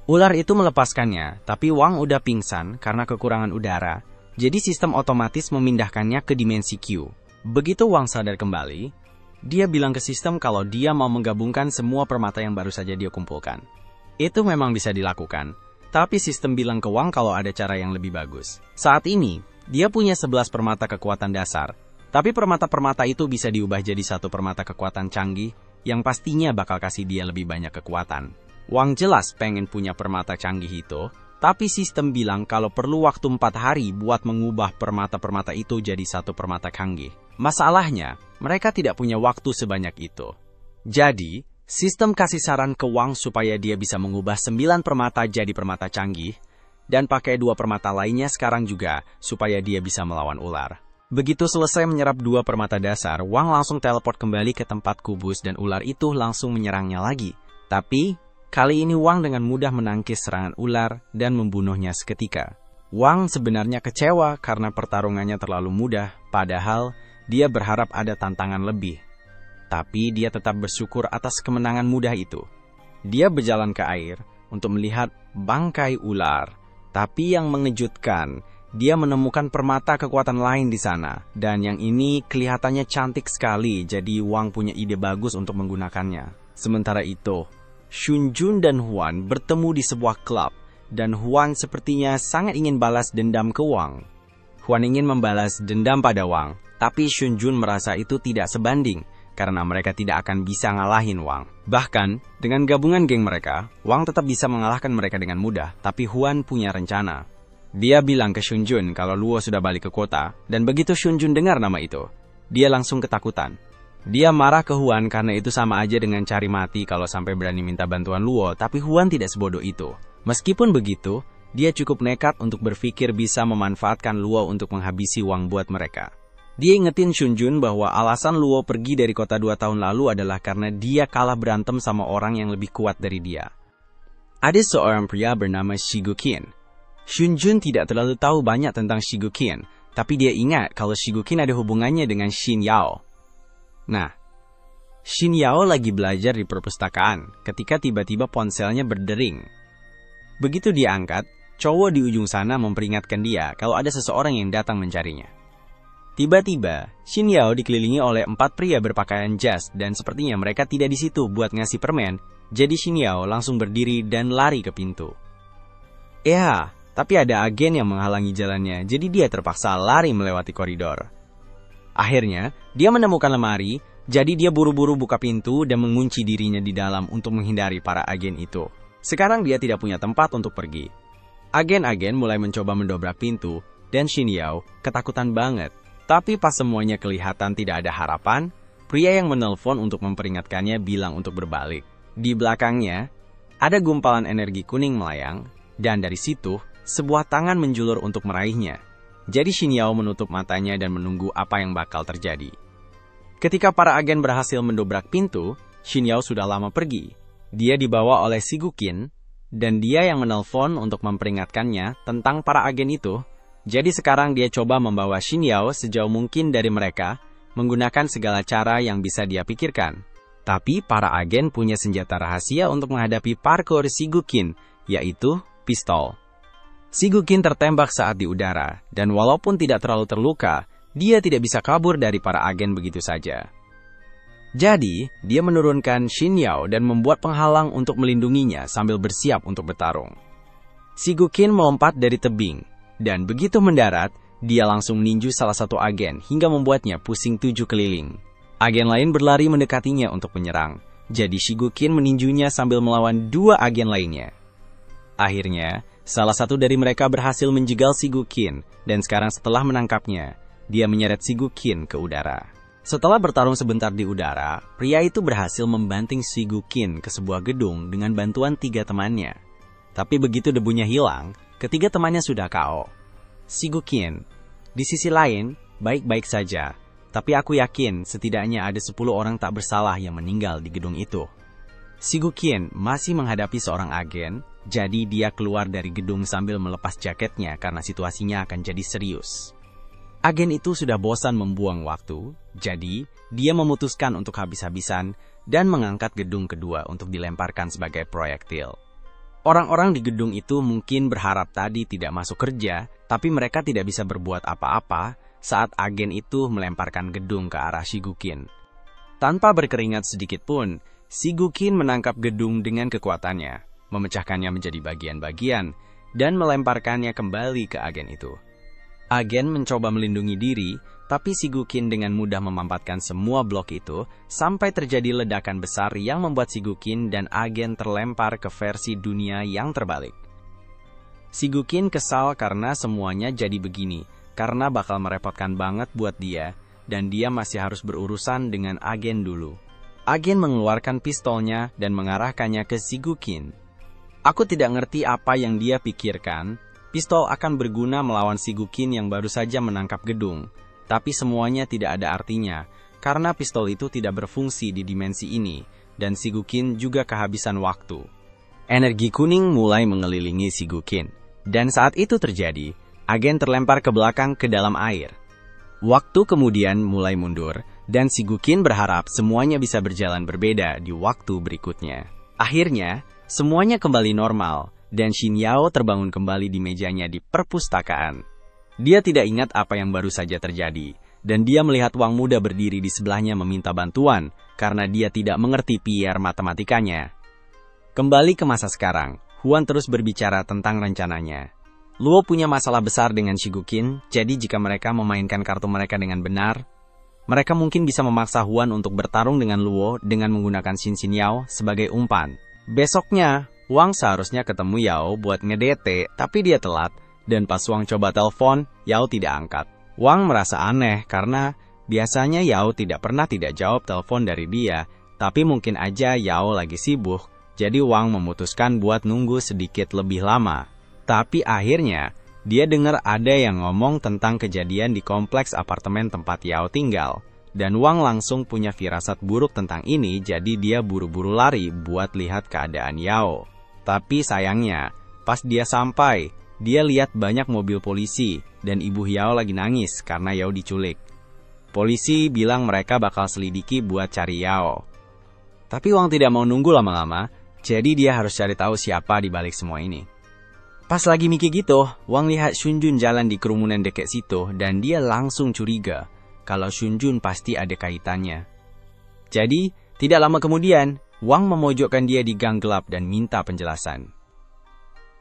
Ular itu melepaskannya, tapi Wang udah pingsan karena kekurangan udara, jadi sistem otomatis memindahkannya ke dimensi Q. Begitu Wang sadar kembali, dia bilang ke sistem kalau dia mau menggabungkan semua permata yang baru saja dia kumpulkan. Itu memang bisa dilakukan, tapi sistem bilang ke Wang kalau ada cara yang lebih bagus. Saat ini, dia punya 11 permata kekuatan dasar, tapi permata-permata itu bisa diubah jadi satu permata kekuatan canggih, yang pastinya bakal kasih dia lebih banyak kekuatan. Wang jelas pengen punya permata canggih itu, tapi sistem bilang kalau perlu waktu 4 hari buat mengubah permata-permata itu jadi satu permata canggih. Masalahnya, mereka tidak punya waktu sebanyak itu. Jadi, sistem kasih saran ke Wang supaya dia bisa mengubah 9 permata jadi permata canggih, dan pakai 2 permata lainnya sekarang juga, supaya dia bisa melawan ular. Begitu selesai menyerap 2 permata dasar, Wang langsung teleport kembali ke tempat kubus dan ular itu langsung menyerangnya lagi. Tapi, kali ini Wang dengan mudah menangkis serangan ular dan membunuhnya seketika. Wang sebenarnya kecewa karena pertarungannya terlalu mudah, padahal dia berharap ada tantangan lebih. Tapi dia tetap bersyukur atas kemenangan mudah itu. Dia berjalan ke air untuk melihat bangkai ular. Tapi yang mengejutkan, dia menemukan permata kekuatan lain di sana. Dan yang ini kelihatannya cantik sekali, jadi Wang punya ide bagus untuk menggunakannya. Sementara itu, Shunjun dan Huan bertemu di sebuah klub. Dan Huan sepertinya sangat ingin balas dendam ke Wang. Huan ingin membalas dendam pada Wang, tapi Shunjun merasa itu tidak sebanding, karena mereka tidak akan bisa ngalahin Wang. Bahkan, dengan gabungan geng mereka, Wang tetap bisa mengalahkan mereka dengan mudah, tapi Huan punya rencana. Dia bilang ke Shunjun kalau Luo sudah balik ke kota, dan begitu Shunjun dengar nama itu, dia langsung ketakutan. Dia marah ke Huan karena itu sama aja dengan cari mati kalau sampai berani minta bantuan Luo, tapi Huan tidak sebodoh itu. Meskipun begitu, dia cukup nekat untuk berpikir bisa memanfaatkan Luo untuk menghabisi Wang buat mereka. Dia ingetin Shunjun bahwa alasan Luo pergi dari kota 2 tahun lalu adalah karena dia kalah berantem sama orang yang lebih kuat dari dia. Ada seorang pria bernama Shigukin. Shunjun tidak terlalu tahu banyak tentang Shigukin, tapi dia ingat kalau Shigukin ada hubungannya dengan Xin Yao. Nah, Xin Yao lagi belajar di perpustakaan ketika tiba-tiba ponselnya berdering. Begitu dia angkat, cowok di ujung sana memperingatkan dia kalau ada seseorang yang datang mencarinya. Tiba-tiba, Xin Yao dikelilingi oleh 4 pria berpakaian jas dan sepertinya mereka tidak di situ buat ngasih permen, jadi Xin Yao langsung berdiri dan lari ke pintu. Ya, tapi ada agen yang menghalangi jalannya, jadi dia terpaksa lari melewati koridor. Akhirnya, dia menemukan lemari, jadi dia buru-buru buka pintu dan mengunci dirinya di dalam untuk menghindari para agen itu. Sekarang dia tidak punya tempat untuk pergi. Agen-agen mulai mencoba mendobrak pintu, dan Xin Yao ketakutan banget. Tapi pas semuanya kelihatan tidak ada harapan, pria yang menelpon untuk memperingatkannya bilang untuk berbalik. Di belakangnya, ada gumpalan energi kuning melayang, dan dari situ, sebuah tangan menjulur untuk meraihnya. Jadi Xin Yao menutup matanya dan menunggu apa yang bakal terjadi. Ketika para agen berhasil mendobrak pintu, Xin Yao sudah lama pergi. Dia dibawa oleh Shigukin, dan dia yang menelpon untuk memperingatkannya tentang para agen itu. Jadi sekarang dia coba membawa Xin Yao sejauh mungkin dari mereka, menggunakan segala cara yang bisa dia pikirkan. Tapi para agen punya senjata rahasia untuk menghadapi parkour Shigukin, yaitu pistol. Shigukin tertembak saat di udara, dan walaupun tidak terlalu terluka, dia tidak bisa kabur dari para agen begitu saja. Jadi, dia menurunkan Xin Yao dan membuat penghalang untuk melindunginya sambil bersiap untuk bertarung. Shigukin melompat dari tebing, dan begitu mendarat, dia langsung meninju salah satu agen hingga membuatnya pusing 7 keliling. Agen lain berlari mendekatinya untuk menyerang, jadi Shigukin meninjunya sambil melawan 2 agen lainnya. Akhirnya, salah satu dari mereka berhasil menjegal Shigukin, dan sekarang setelah menangkapnya, dia menyeret Shigukin ke udara. Setelah bertarung sebentar di udara, pria itu berhasil membanting Shigukin ke sebuah gedung dengan bantuan 3 temannya. Tapi begitu debunya hilang, ketiga temannya sudah KO. Shigukin, di sisi lain, baik-baik saja. tapi aku yakin setidaknya ada 10 orang tak bersalah yang meninggal di gedung itu. Shigukin masih menghadapi seorang agen, jadi dia keluar dari gedung sambil melepas jaketnya karena situasinya akan jadi serius. Agen itu sudah bosan membuang waktu, jadi dia memutuskan untuk habis-habisan dan mengangkat gedung kedua untuk dilemparkan sebagai proyektil. Orang-orang di gedung itu mungkin berharap tadi tidak masuk kerja, tapi mereka tidak bisa berbuat apa-apa saat agen itu melemparkan gedung ke arah Shigukin. Tanpa berkeringat sedikit pun, Shigukin menangkap gedung dengan kekuatannya, memecahkannya menjadi bagian-bagian, dan melemparkannya kembali ke agen itu. Agen mencoba melindungi diri, tapi Shigukin dengan mudah memampatkan semua blok itu sampai terjadi ledakan besar yang membuat Shigukin dan agen terlempar ke versi dunia yang terbalik. Shigukin kesal karena semuanya jadi begini, karena bakal merepotkan banget buat dia, dan dia masih harus berurusan dengan agen dulu. Agen mengeluarkan pistolnya dan mengarahkannya ke Shigukin. Aku tidak ngerti apa yang dia pikirkan. Pistol akan berguna melawan Shigukin yang baru saja menangkap gedung. Tapi semuanya tidak ada artinya, karena pistol itu tidak berfungsi di dimensi ini, dan Shigukin juga kehabisan waktu. Energi kuning mulai mengelilingi Shigukin, dan saat itu terjadi, agen terlempar ke belakang ke dalam air. Waktu kemudian mulai mundur, dan Shigukin berharap semuanya bisa berjalan berbeda di waktu berikutnya. Akhirnya, semuanya kembali normal, dan Shin Yao terbangun kembali di mejanya di perpustakaan. Dia tidak ingat apa yang baru saja terjadi, dan dia melihat Wang muda berdiri di sebelahnya meminta bantuan, karena dia tidak mengerti PR matematikanya. Kembali ke masa sekarang, Huan terus berbicara tentang rencananya. Luo punya masalah besar dengan Shigukin, jadi jika mereka memainkan kartu mereka dengan benar, mereka mungkin bisa memaksa Huan untuk bertarung dengan Luo dengan menggunakan Shin Yao sebagai umpan. Besoknya, Wang seharusnya ketemu Yao buat ngedete, tapi dia telat, dan pas Wang coba telepon, Yao tidak angkat. Wang merasa aneh karena biasanya Yao tidak pernah tidak jawab telepon dari dia, tapi mungkin aja Yao lagi sibuk, jadi Wang memutuskan buat nunggu sedikit lebih lama. Tapi akhirnya, dia dengar ada yang ngomong tentang kejadian di kompleks apartemen tempat Yao tinggal. Dan Wang langsung punya firasat buruk tentang ini, jadi dia buru-buru lari buat lihat keadaan Yao. Tapi sayangnya, pas dia sampai, dia lihat banyak mobil polisi, dan ibu Yao lagi nangis karena Yao diculik. Polisi bilang mereka bakal selidiki buat cari Yao. Tapi Wang tidak mau nunggu lama-lama, jadi dia harus cari tahu siapa di balik semua ini. Pas lagi mikir gitu, Wang lihat Shunjun jalan di kerumunan dekat situ dan dia langsung curiga kalau Shunjun pasti ada kaitannya. Jadi, tidak lama kemudian, Wang memojokkan dia di gang gelap dan minta penjelasan.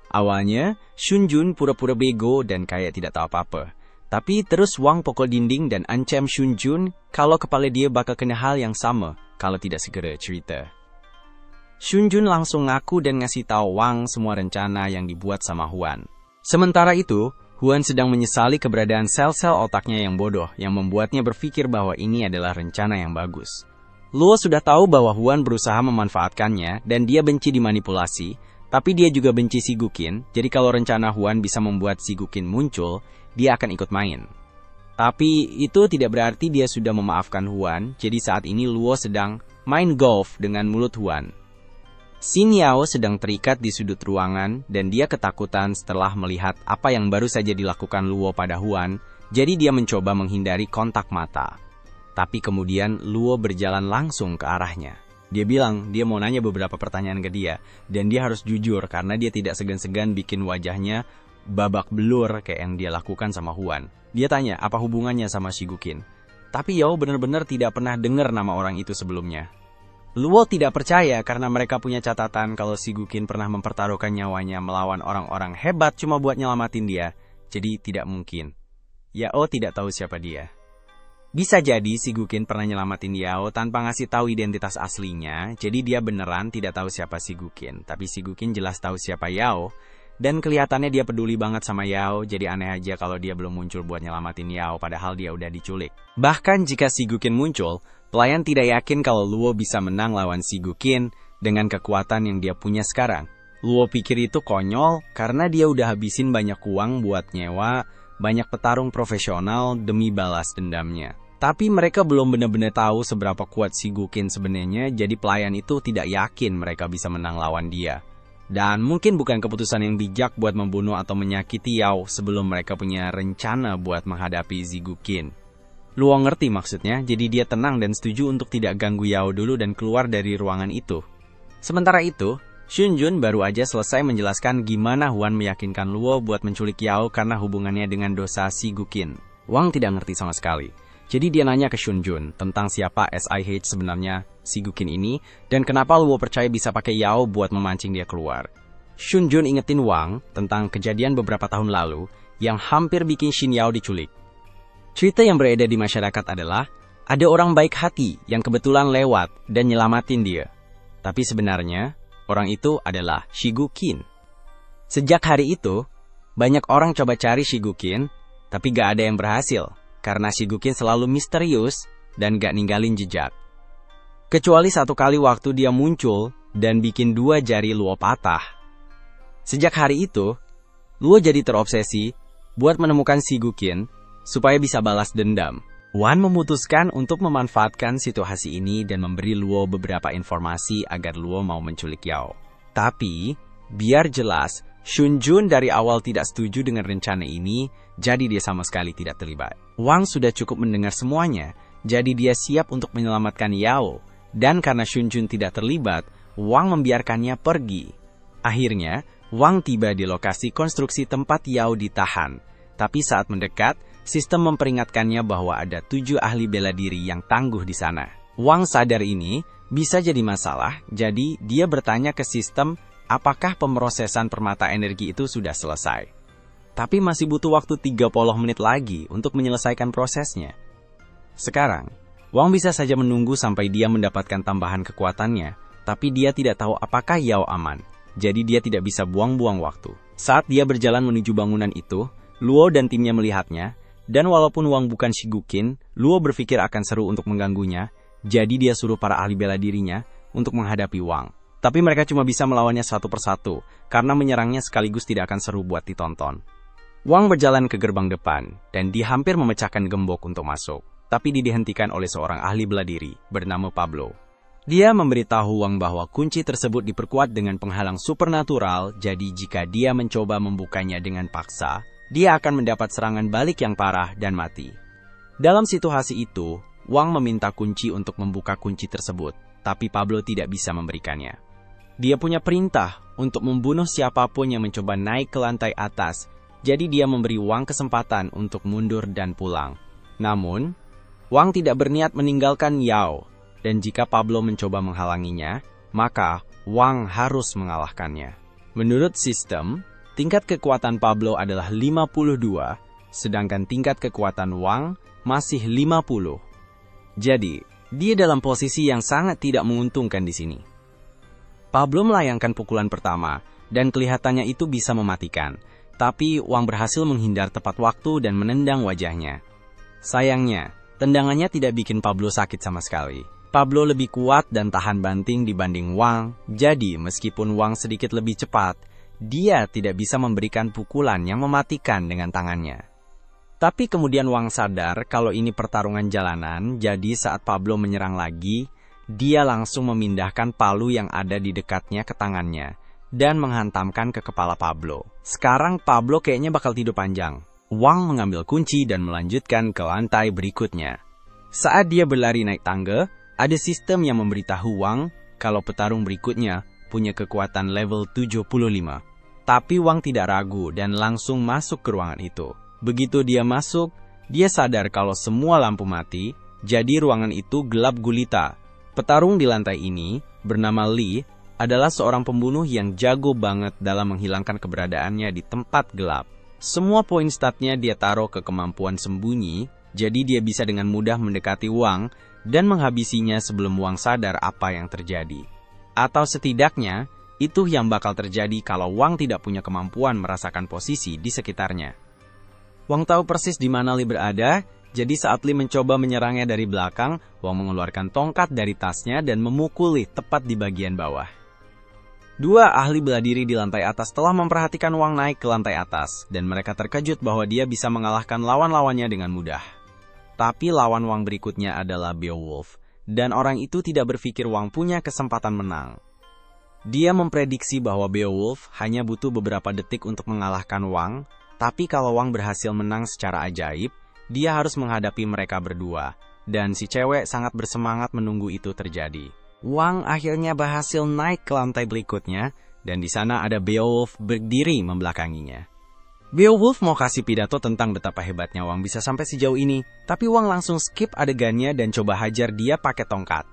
Awalnya, Shunjun pura-pura bego dan kayak tidak tahu apa-apa. Tapi terus Wang pukul dinding dan ancam Shunjun kalau kepala dia bakal kena hal yang sama kalau tidak segera cerita. Shunjun langsung ngaku dan ngasih tahu Wang semua rencana yang dibuat sama Huan. Sementara itu, Huan sedang menyesali keberadaan sel-sel otaknya yang bodoh yang membuatnya berpikir bahwa ini adalah rencana yang bagus. Luo sudah tahu bahwa Huan berusaha memanfaatkannya dan dia benci dimanipulasi, tapi dia juga benci Shigukin, jadi kalau rencana Huan bisa membuat Shigukin muncul, dia akan ikut main. Tapi itu tidak berarti dia sudah memaafkan Huan, jadi saat ini Luo sedang main golf dengan mulut Huan. Shin Yao sedang terikat di sudut ruangan dan dia ketakutan setelah melihat apa yang baru saja dilakukan Luo pada Huan, jadi dia mencoba menghindari kontak mata. Tapi kemudian Luo berjalan langsung ke arahnya. Dia bilang dia mau nanya beberapa pertanyaan ke dia, dan dia harus jujur karena dia tidak segan-segan bikin wajahnya babak belur kayak yang dia lakukan sama Huan. Dia tanya apa hubungannya sama Shigukin. Tapi Yao benar-benar tidak pernah dengar nama orang itu sebelumnya. Luo tidak percaya karena mereka punya catatan kalau Shigukin pernah mempertaruhkan nyawanya melawan orang-orang hebat cuma buat nyelamatin dia. Jadi tidak mungkin. Yao tidak tahu siapa dia. Bisa jadi Shigukin pernah nyelamatin Yao tanpa ngasih tahu identitas aslinya, jadi dia beneran tidak tahu siapa Shigukin. Tapi Shigukin jelas tahu siapa Yao, dan kelihatannya dia peduli banget sama Yao, jadi aneh aja kalau dia belum muncul buat nyelamatin Yao padahal dia udah diculik. Bahkan jika Shigukin muncul, pelayan tidak yakin kalau Luo bisa menang lawan Shigukin dengan kekuatan yang dia punya sekarang. Luo pikir itu konyol karena dia udah habisin banyak uang buat nyewa banyak petarung profesional demi balas dendamnya. Tapi mereka belum benar-benar tahu seberapa kuat Shigukin sebenarnya, jadi pelayan itu tidak yakin mereka bisa menang lawan dia. Dan mungkin bukan keputusan yang bijak buat membunuh atau menyakiti Yao sebelum mereka punya rencana buat menghadapi Shigukin. Luo ngerti maksudnya, jadi dia tenang dan setuju untuk tidak ganggu Yao dulu dan keluar dari ruangan itu. Sementara itu, Shunjun baru aja selesai menjelaskan gimana Huan meyakinkan Luo buat menculik Yao karena hubungannya dengan dosa Shigukin. Wang tidak ngerti sama sekali. Jadi dia nanya ke Shunjun tentang siapa SIH sebenarnya Shigukin ini dan kenapa Luo percaya bisa pakai Yao buat memancing dia keluar. Shunjun ingetin Wang tentang kejadian beberapa tahun lalu yang hampir bikin Shin Yao diculik. Cerita yang beredar di masyarakat adalah ada orang baik hati yang kebetulan lewat dan nyelamatin dia. Tapi sebenarnya orang itu adalah Shigukin. Sejak hari itu, banyak orang coba cari Shigukin, tapi gak ada yang berhasil. Karena Shigukin selalu misterius dan gak ninggalin jejak. Kecuali satu kali waktu dia muncul dan bikin 2 jari Luo patah. Sejak hari itu, Luo jadi terobsesi buat menemukan Shigukin supaya bisa balas dendam. Wan memutuskan untuk memanfaatkan situasi ini dan memberi Luo beberapa informasi agar Luo mau menculik Yao. Tapi, biar jelas, Shunjun dari awal tidak setuju dengan rencana ini, jadi dia sama sekali tidak terlibat. Wang sudah cukup mendengar semuanya, jadi dia siap untuk menyelamatkan Yao. Dan karena Shunjun tidak terlibat, Wang membiarkannya pergi. Akhirnya, Wang tiba di lokasi konstruksi tempat Yao ditahan. Tapi saat mendekat, sistem memperingatkannya bahwa ada 7 ahli bela diri yang tangguh di sana. Wang sadar ini bisa jadi masalah, jadi dia bertanya ke sistem apakah pemrosesan permata energi itu sudah selesai. Tapi masih butuh waktu 30 menit lagi untuk menyelesaikan prosesnya. Sekarang, Wang bisa saja menunggu sampai dia mendapatkan tambahan kekuatannya, tapi dia tidak tahu apakah Yao aman, jadi dia tidak bisa buang-buang waktu. Saat dia berjalan menuju bangunan itu, Luo dan timnya melihatnya, dan walaupun Wang bukan Shigukin, Luo berpikir akan seru untuk mengganggunya, jadi dia suruh para ahli bela dirinya untuk menghadapi Wang. Tapi mereka cuma bisa melawannya satu persatu, karena menyerangnya sekaligus tidak akan seru buat ditonton. Wang berjalan ke gerbang depan, dan dia hampir memecahkan gembok untuk masuk. Tapi dihentikan oleh seorang ahli bela diri, bernama Pablo. Dia memberitahu Wang bahwa kunci tersebut diperkuat dengan penghalang supernatural, jadi jika dia mencoba membukanya dengan paksa, dia akan mendapat serangan balik yang parah dan mati. Dalam situasi itu, Wang meminta kunci untuk membuka kunci tersebut, tapi Pablo tidak bisa memberikannya. Dia punya perintah untuk membunuh siapapun yang mencoba naik ke lantai atas, jadi dia memberi Wang kesempatan untuk mundur dan pulang. Namun, Wang tidak berniat meninggalkan Yao, dan jika Pablo mencoba menghalanginya, maka Wang harus mengalahkannya. Menurut sistem, tingkat kekuatan Pablo adalah 52, sedangkan tingkat kekuatan Wang masih 50. Jadi, dia dalam posisi yang sangat tidak menguntungkan di sini. Pablo melayangkan pukulan pertama, dan kelihatannya itu bisa mematikan. Tapi Wang berhasil menghindar tepat waktu dan menendang wajahnya. Sayangnya, tendangannya tidak bikin Pablo sakit sama sekali. Pablo lebih kuat dan tahan banting dibanding Wang, jadi meskipun Wang sedikit lebih cepat, dia tidak bisa memberikan pukulan yang mematikan dengan tangannya. Tapi kemudian Wang sadar kalau ini pertarungan jalanan, jadi saat Pablo menyerang lagi, dia langsung memindahkan palu yang ada di dekatnya ke tangannya, dan menghantamkan ke kepala Pablo. Sekarang Pablo kayaknya bakal tidur panjang. Wang mengambil kunci dan melanjutkan ke lantai berikutnya. Saat dia berlari naik tangga, ada sistem yang memberitahu Wang kalau petarung berikutnya punya kekuatan level 75. Tapi Wang tidak ragu dan langsung masuk ke ruangan itu. Begitu dia masuk, dia sadar kalau semua lampu mati, jadi ruangan itu gelap gulita. Petarung di lantai ini, bernama Li, adalah seorang pembunuh yang jago banget dalam menghilangkan keberadaannya di tempat gelap. Semua poin statnya dia taruh ke kemampuan sembunyi, jadi dia bisa dengan mudah mendekati Wang dan menghabisinya sebelum Wang sadar apa yang terjadi. Atau setidaknya, itu yang bakal terjadi kalau Wang tidak punya kemampuan merasakan posisi di sekitarnya. Wang tahu persis di mana Li berada, jadi saat Li mencoba menyerangnya dari belakang, Wang mengeluarkan tongkat dari tasnya dan memukul Li tepat di bagian bawah. 2 ahli bela diri di lantai atas telah memperhatikan Wang naik ke lantai atas, dan mereka terkejut bahwa dia bisa mengalahkan lawan-lawannya dengan mudah. Tapi lawan Wang berikutnya adalah Beowulf, dan orang itu tidak berpikir Wang punya kesempatan menang. Dia memprediksi bahwa Beowulf hanya butuh beberapa detik untuk mengalahkan Wang, tapi kalau Wang berhasil menang secara ajaib, dia harus menghadapi mereka berdua, dan si cewek sangat bersemangat menunggu itu terjadi. Wang akhirnya berhasil naik ke lantai berikutnya, dan di sana ada Beowulf berdiri membelakanginya. Beowulf mau kasih pidato tentang betapa hebatnya Wang bisa sampai sejauh ini, tapi Wang langsung skip adegannya dan coba hajar dia pakai tongkat.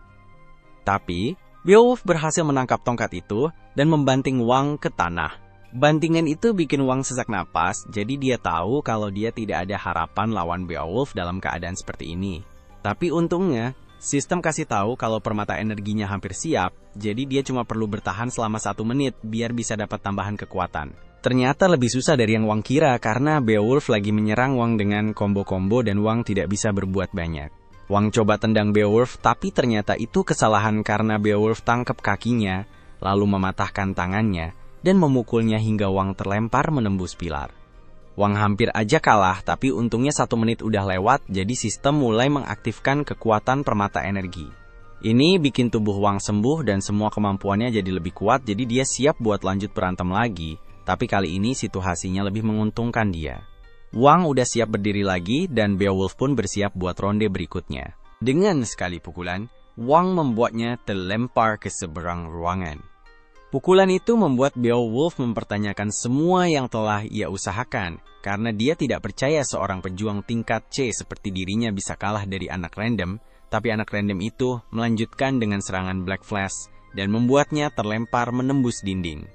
Tapi, Beowulf berhasil menangkap tongkat itu dan membanting Wang ke tanah. Bantingan itu bikin Wang sesak napas, jadi dia tahu kalau dia tidak ada harapan lawan Beowulf dalam keadaan seperti ini. Tapi untungnya, sistem kasih tahu kalau permata energinya hampir siap, jadi dia cuma perlu bertahan selama 1 menit biar bisa dapat tambahan kekuatan. Ternyata lebih susah dari yang Wang kira karena Beowulf lagi menyerang Wang dengan combo-combo dan Wang tidak bisa berbuat banyak. Wang coba tendang Beowulf tapi ternyata itu kesalahan karena Beowulf tangkap kakinya, lalu mematahkan tangannya, dan memukulnya hingga Wang terlempar menembus pilar. Wang hampir aja kalah tapi untungnya 1 menit udah lewat jadi sistem mulai mengaktifkan kekuatan permata energi. Ini bikin tubuh Wang sembuh dan semua kemampuannya jadi lebih kuat jadi dia siap buat lanjut berantem lagi. Tapi kali ini situasinya lebih menguntungkan dia. Wang udah siap berdiri lagi dan Beowulf pun bersiap buat ronde berikutnya. Dengan sekali pukulan, Wang membuatnya terlempar ke seberang ruangan. Pukulan itu membuat Beowulf mempertanyakan semua yang telah ia usahakan, karena dia tidak percaya seorang pejuang tingkat C seperti dirinya bisa kalah dari anak random, tapi anak random itu melanjutkan dengan serangan Black Flash dan membuatnya terlempar menembus dinding.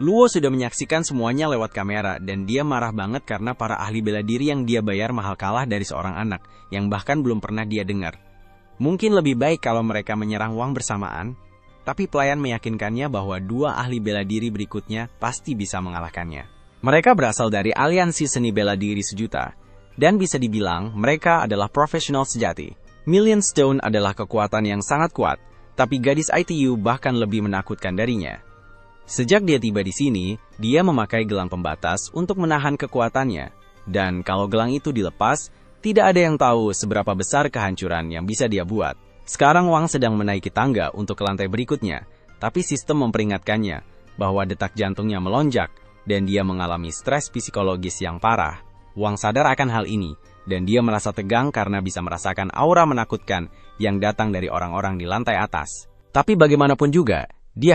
Luo sudah menyaksikan semuanya lewat kamera dan dia marah banget karena para ahli bela diri yang dia bayar mahal kalah dari seorang anak yang bahkan belum pernah dia dengar. Mungkin lebih baik kalau mereka menyerang Wang bersamaan, tapi pelayan meyakinkannya bahwa 2 ahli bela diri berikutnya pasti bisa mengalahkannya. Mereka berasal dari aliansi seni bela diri sejuta, dan bisa dibilang mereka adalah profesional sejati. Million Stone adalah kekuatan yang sangat kuat, tapi gadis ITU bahkan lebih menakutkan darinya. Sejak dia tiba di sini, dia memakai gelang pembatas untuk menahan kekuatannya. Dan kalau gelang itu dilepas, tidak ada yang tahu seberapa besar kehancuran yang bisa dia buat. Sekarang Wang sedang menaiki tangga untuk ke lantai berikutnya, tapi sistem memperingatkannya bahwa detak jantungnya melonjak dan dia mengalami stres psikologis yang parah. Wang sadar akan hal ini, dan dia merasa tegang karena bisa merasakan aura menakutkan yang datang dari orang-orang di lantai atas. Tapi bagaimanapun juga,